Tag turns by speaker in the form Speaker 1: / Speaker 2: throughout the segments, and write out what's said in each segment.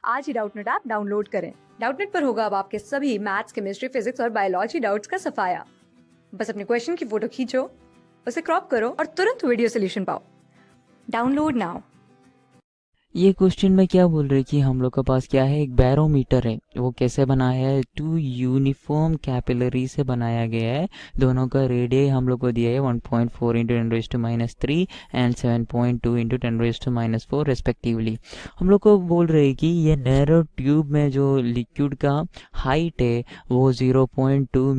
Speaker 1: आज ही Doubtnut app download करें। Doubtnut पर होगा अब आपके सभी मैथ्स, केमिस्ट्री, फिजिक्स और बायोलॉजी डाउट्स का सफाया। बस अपने क्वेश्चन की फोटो खींचो, उसे क्रॉप करो और तुरंत वीडियो सोल्यूशन पाओ। Download now.
Speaker 2: ये क्वेश्चन में क्या बोल रहे हैं कि हम लोग के पास क्या है, एक बैरोमीटर है। वो कैसे बनाया है? टू यूनिफॉर्म कैपिलरी से बनाया गया है। दोनों का रेडियस हम लोग को दिया है 1.4 इंटू 10⁻³ एंड 7.2 इंटू 10⁻⁴ रेस्पेक्टिवली। हम लोग को बोल रहे हैं कि ये नैरो ट्यूब में जो लिक्विड का हाइट है वो 0.2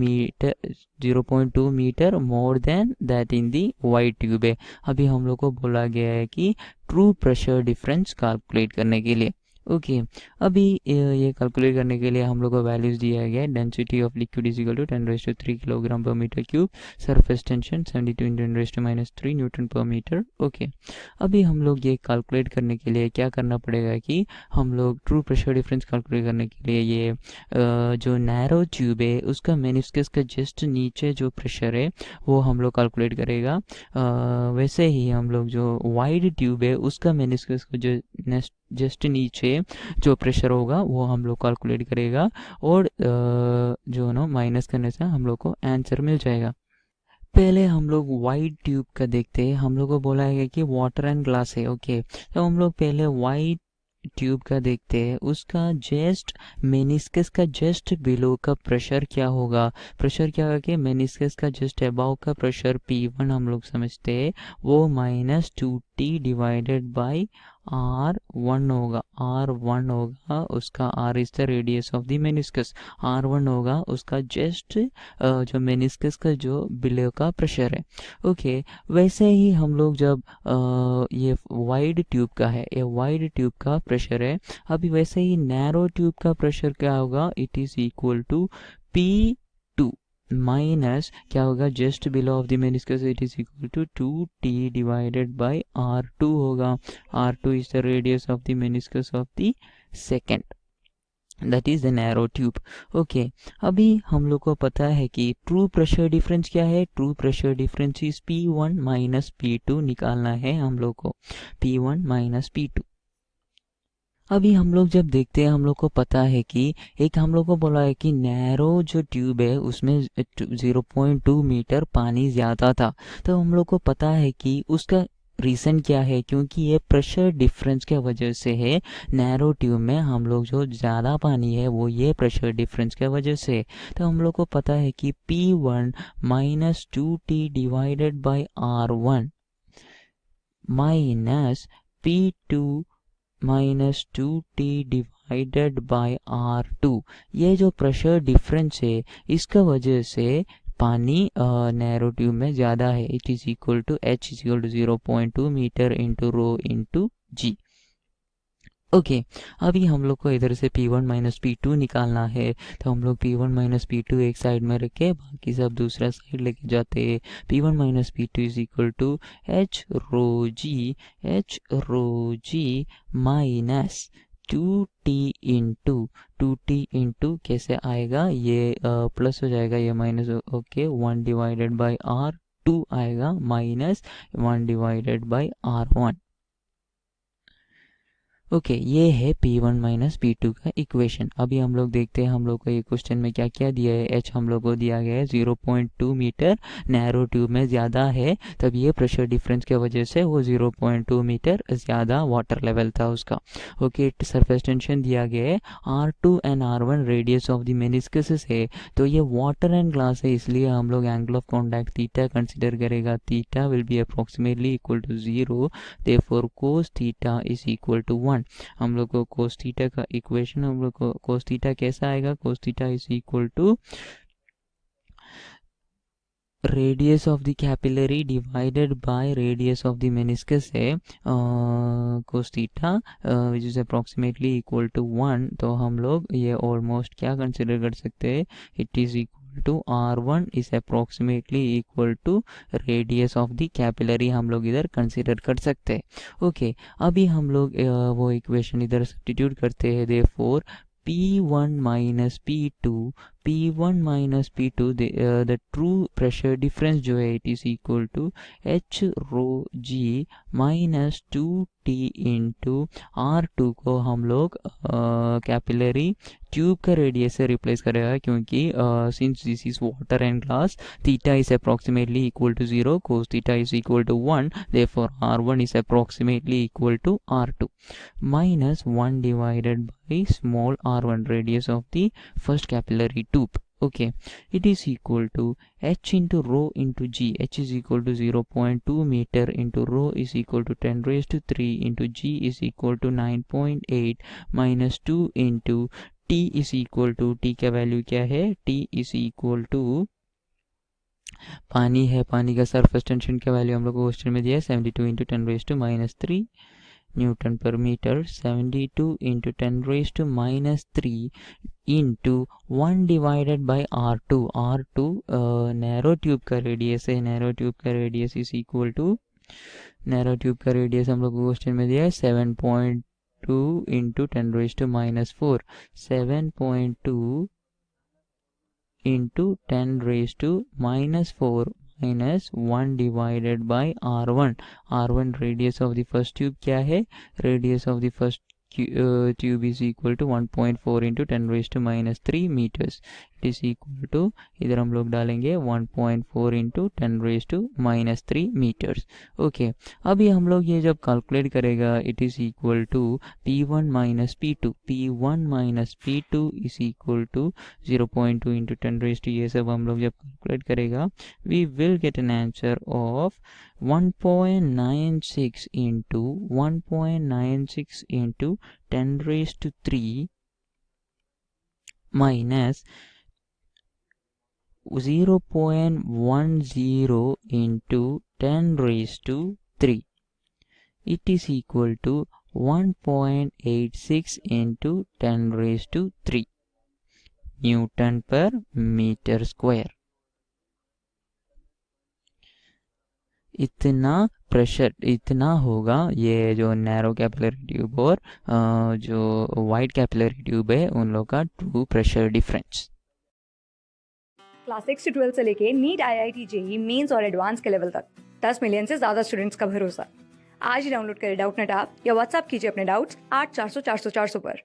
Speaker 2: metre more than that in the wide tube है। अभी हम लोग को बोला गया है कि ट्रू प्रेशर डिफरेंस कैलकुलेट करने के लिए। ओके अभी ये कैलकुलेट करने के लिए हम लोग को वैल्यूज दिया गया है। Density of liquid is equal to 10⁻³ kilogram per metre cube. Surface tension 72 into 10⁻³ newton per metre. Okay अभी हम लोग ये कैलकुलेट करने के लिए क्या करना पड़ेगा कि हम लोग ट्रू प्रेशर डिफरेंस कैलकुलेट करने के लिए ये जो नैरो ट्यूब है उसका मेनिस्कस का जस्ट नीचे जो प्रेशर है वो हम लोग कैलकुलेट करेगा। वैसे ही हम लोग जो वाइड ट्यूब है उसका मेनिस्कस का जो जस्ट नीचे जो प्रेशर होगा वो हम लोग कैलकुलेट करेगा और जो ना माइनस करने से हम लोग को आंसर मिल जाएगा। पहले हम लोग वाइड ट्यूब का देखते हैं। हम लोग को बोला है कि वाटर एंड ग्लास है। ओके तो हम लोग पहले वाइड ट्यूब का देखते हैं। उसका जस्ट मेनिस्कस का जस्ट बिलो का प्रेशर क्या होगा? प्रेशर क्या होगा कि मेनिस्कस का जस्ट अबाव का प्रेशर P1 हम लोग समझते हैं वो -2T डिवाइडेड बाय R1 होगा। R1 होगा उसका, R is the radius of the meniscus, R1 होगा उसका जस्ट जो मेनिस्कस का जो बिलो का प्रेशर है। ओके वैसे ही हम लोग जब ये वाइड ट्यूब का है, ये वाइड ट्यूब का प्रेशर है। अभी वैसे ही नैरो ट्यूब का प्रेशर क्या होगा? It is equal to P2 minus क्या होगा, just below of the meniscus, it is equal to 2T divided by R2 होगा। R2 is the radius of the meniscus of the second, that is the narrow tube. Okay अभी हम लोग को पता है कि ट्रू प्रेशर डिफरेंस क्या है। True pressure difference is P1 minus P2 निकालना है हम लोग को, P1 माइनस P2। अभी हम लोग जब देखते हैं हम लोग को पता है कि एक हम लोग को बोला है कि नैरो जो ट्यूब है उसमें 0.2 मीटर पानी ज़्यादा था। तो हम लोग को पता है कि उसका रीज़न क्या है, क्योंकि ये प्रेशर डिफरेंस के वजह से है। नैरो ट्यूब में हम लोग जो ज़्यादा पानी है वो ये प्रेशर डिफरेंस के वजह से। तो हम लोग को पता है कि P1 minus 2T divided by R1 minus P2 minus 2T divided by R2, ये जो प्रेशर डिफरेंस है इसका वजह से पानी नैरो ट्यूब में ज़्यादा है। It is equal to H is equal to 0.2 metre into rho into G। ओके अभी हम लोग को इधर से P1 माइनस P2 निकालना है। तो हम लोग P1 माइनस P2 एक साइड में रखे, बाकी सब दूसरा साइड लेके जाते हैं। P1 minus P2 is equal to H rho G minus 2T into कैसे आएगा ये प्लस हो जाएगा, ये minus okay 1 divided by R2 आएगा minus 1 divided by R1। Okay ये है P1 माइनस P2 का इक्वेशन। अभी हम लोग देखते हैं हम लोग को ये क्वेश्चन में क्या क्या दिया है। H हम लोग को दिया गया है 0.2 मीटर, नैरो ट्यूब में ज़्यादा है तब ये प्रेशर डिफरेंस के वजह से वो 0.2 मीटर ज़्यादा वाटर लेवल था उसका। ओके सरफेस टेंशन दिया गया है R2 and R1 radius of the meniscus है। तो ये वाटर एंड ग्लास है इसलिए हम लोग angle of contact theta consider करेगा। Theta will be approximately equal to 0, therefore cos theta is equal to 1। हम लोग को cos थीटा का इक्वेशन, हम लोग को cos थीटा कैसा आएगा? cos theta is equal to radius of the capillary divided by radius of the meniscus है cos theta which is approximately equal to 1। तो हम लोग ये ऑलमोस्ट क्या कंसिडर कर सकते हैं, it is equal to R1 is approximately equal to radius of the capillary हम लोग इधर कंसिडर कर सकते हैं। ओके अभी हम लोग वो इक्वेशन इधर सब्स्टिट्यूट करते हैं। Therefore P1 minus P2 P1 minus P2, the true pressure difference जो है it is equal to H rho G minus 2T into R2 को हम लोग कैपिलरी ट्यूब का रेडियस से रिप्लेस करेगा, क्योंकि since this is water and glass, theta is approximately equal to 0, cos theta is equal to 1, therefore R1 is approximately equal to R2 minus 1 divided by small r1, radius of the first capillary tube. Okay, it is equal to h into rho into g. H is equal to 0.2 meter into rho is equal to 10 raised to 3 into g is equal to 9.8 minus 2 into t is equal to, t का value क्या है, t is equal to पानी है, पानी का surface tension का value हम लोग को क्वेश्चन में दिया है 72 into 10 raise to minus 3 newton per metre, 72 into 10 raise to minus 3 into 1 divided by R2. R2 narrow tube का रेडियस है, नैरो ट्यूब का radius is equal to, narrow tube का रेडियस हम लोग को क्वेश्चन में दिया है 7.2 into 10 raise to minus 4, 7.2 into 10 raised to minus 4 minus 1 divided by R1. R1 radius of the first tube क्या है, radius of the first tube is equal to 1.4 into 10 raised to minus 3 meters. It is equal to, इधर हम लोग डालेंगे 1.4 into 10 raised to minus 3 meters. Okay, अभी हम लोग ये जब कैलकुलेट करेगा it is equal to P1 minus P2. P1 minus P2 is equal to 0.2 into 10 raised to, ये सब हम लोग जब कैलकुलेट करेगा we will get an answer of 1.96 into 1.96 into 10 raised to 3 minus 0.10 into 10 raised to 3. It is equal to 1.86 into 10 raised to 3 Newton per meter square. इतना pressure, इतना होगा ये जो नैरो कैपिलरी ट्यूब और जो वाइड कैपिलरी ट्यूब है उन लोग का ट्रू प्रेशर डिफरेंस.
Speaker 1: क्लास 6 से 12 से लेके नीट, IIT, जेई मेंस और एडवांस के लेवल तक 10 मिलियन से ज्यादा स्टूडेंट्स का भरोसा. आज ही डाउनलोड करें डाउटनेट ऐप या व्हाट्सएप कीजिए अपने डाउट्स 8400 400 400 पर.